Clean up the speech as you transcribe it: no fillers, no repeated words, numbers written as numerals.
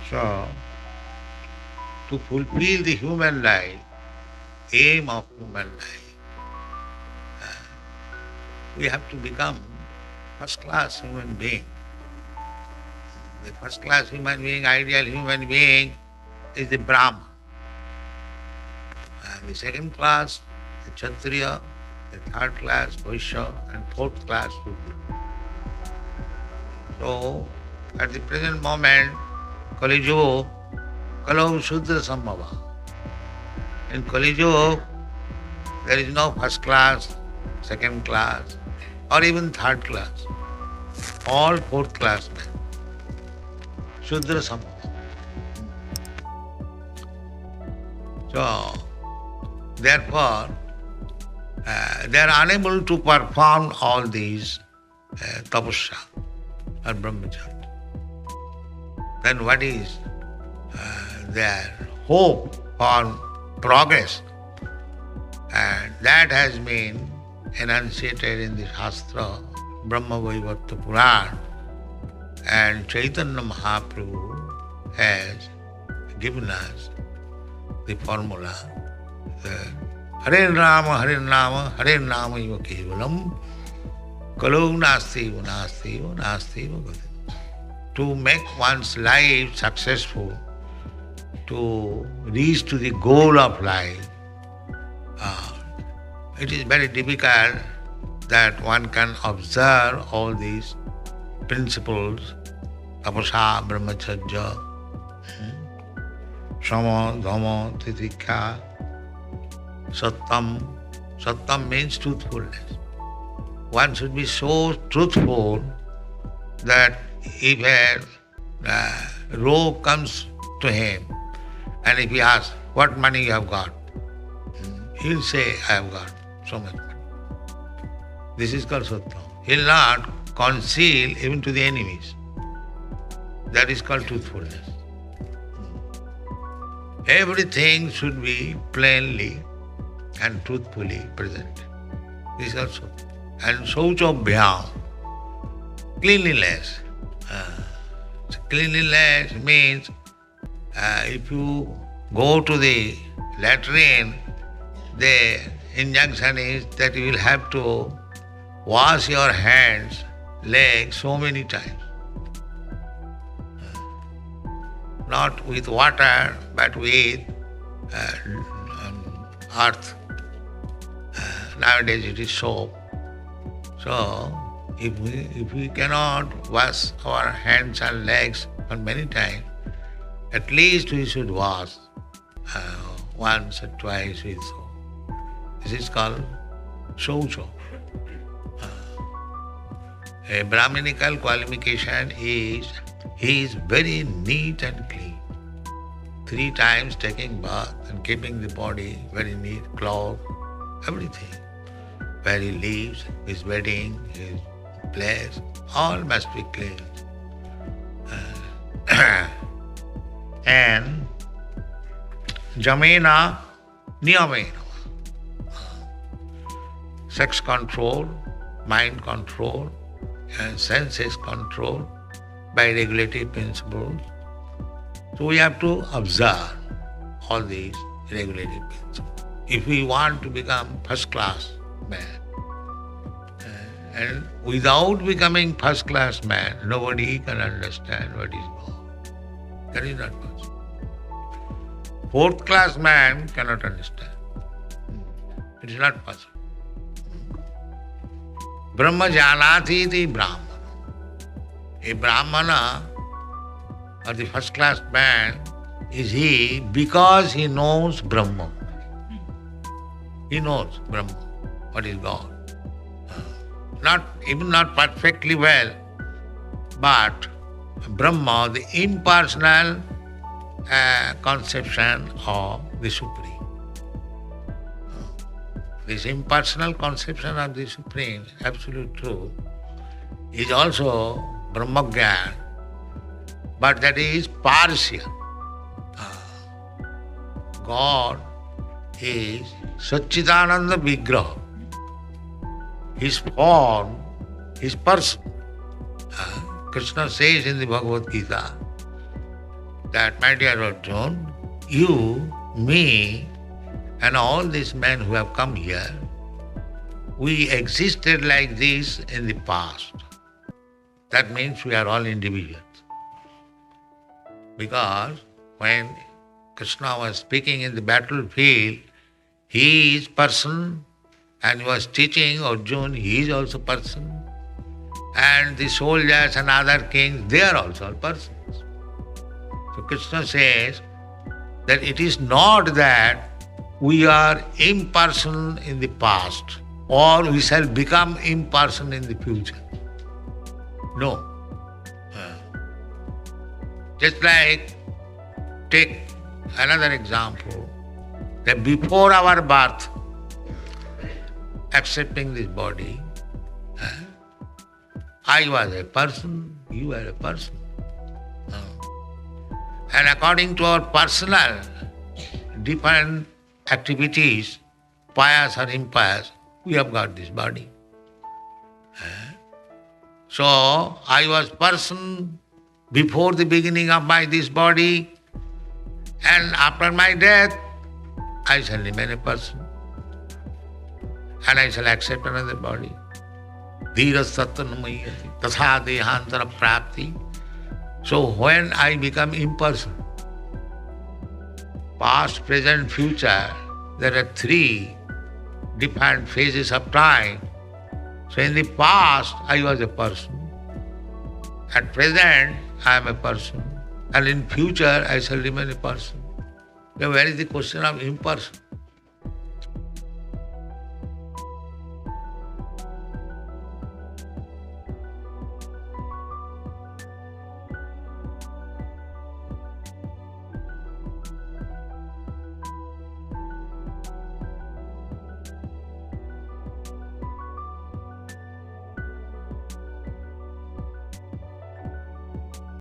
So, to fulfill the human life, aim of human life, we have to become first class human being. The first class human being, ideal human being, is the Brahma. And the second class, the Kshatriya, the third class, Vaishya, and fourth class, Shudra. So, at the present moment, Kali Yuga, Kalau Shudra Sambhava. In Kali Yuga, there is no first class, second class, or even third class. All fourth class men. Shudra Sambhava. So, therefore, they are unable to perform all these tapasya or brahmacharya. Then what is their hope for progress? And that has been enunciated in the Shastra, Brahma Vaivarta Purana, and Chaitanya Mahaprabhu has given us the formula that Hare Rama, Hare Rama iva kevalam, kalau nasti eva gati. To make one's life successful, to reach to the goal of life, it is very difficult that one can observe all these principles, tapasa, brahmacharya, shama, dhamma, titikha, sattam. Sattam means truthfulness. One should be so truthful that if a rogue comes to him and if he asks, what money you have got? He'll say, I have got so much money. This is called sattam. He'll not conceal even to the enemies. That is called truthfulness. Everything should be plainly and truthfully presented. This is also. And sauchabhyam, cleanliness. Cleanliness means if you go to the latrine, the injunction is that you will have to wash your hands, legs so many times. Not with water, but with earth. Nowadays it is soap. So, if we cannot wash our hands and legs for many times, at least we should wash once or twice with soap. This is called shaucha. A Brahminical qualification is he is very neat and clean. 3 times taking bath and keeping the body very neat, clothes, everything. Where he lives, his wedding, his place, all must be clean. And jamena niyamena. Sex control, mind control, and senses control by regulative principles. So we have to observe all these regulative principles. If we want to become first class man, and without becoming first class man, nobody can understand what is wrong. That is not possible. Fourth class man cannot understand. It is not possible. Brahma janati iti brahmana. A brahmana or the first class man is he because he knows Brahma. He knows Brahma, what is God. Not perfectly well, but Brahma, the impersonal conception of the Supreme. This impersonal conception of the Supreme, absolute truth, is also Brahmagyan, but that is partial. God is Satchidananda Vigraha. His form, his person. Krishna says in the Bhagavad Gita that, my dear Arjun, you, me, and all these men who have come here, we existed like this in the past. That means we are all individuals. Because when Krishna was speaking in the battlefield, he is person, and he was teaching Arjuna, he is also person. And the soldiers and other kings, they are also persons. So Krishna says that it is not that we are impersonal in the past or we shall become impersonal in the future. No. Just like, take another example, that before our birth, accepting this body, I was a person, you were a person. And according to our personal different activities, pious or impious, we have got this body. So I was person before the beginning of this body, and after my death, I shall remain a person. And I shall accept another body. Dhira sattvanumayati tatha dehantara prapti. So when I become impersonal, past, present, future, there are three different phases of time. So in the past, I was a person. At present, I am a person. And in future, I shall remain a person. Now, where is the question of impersonal?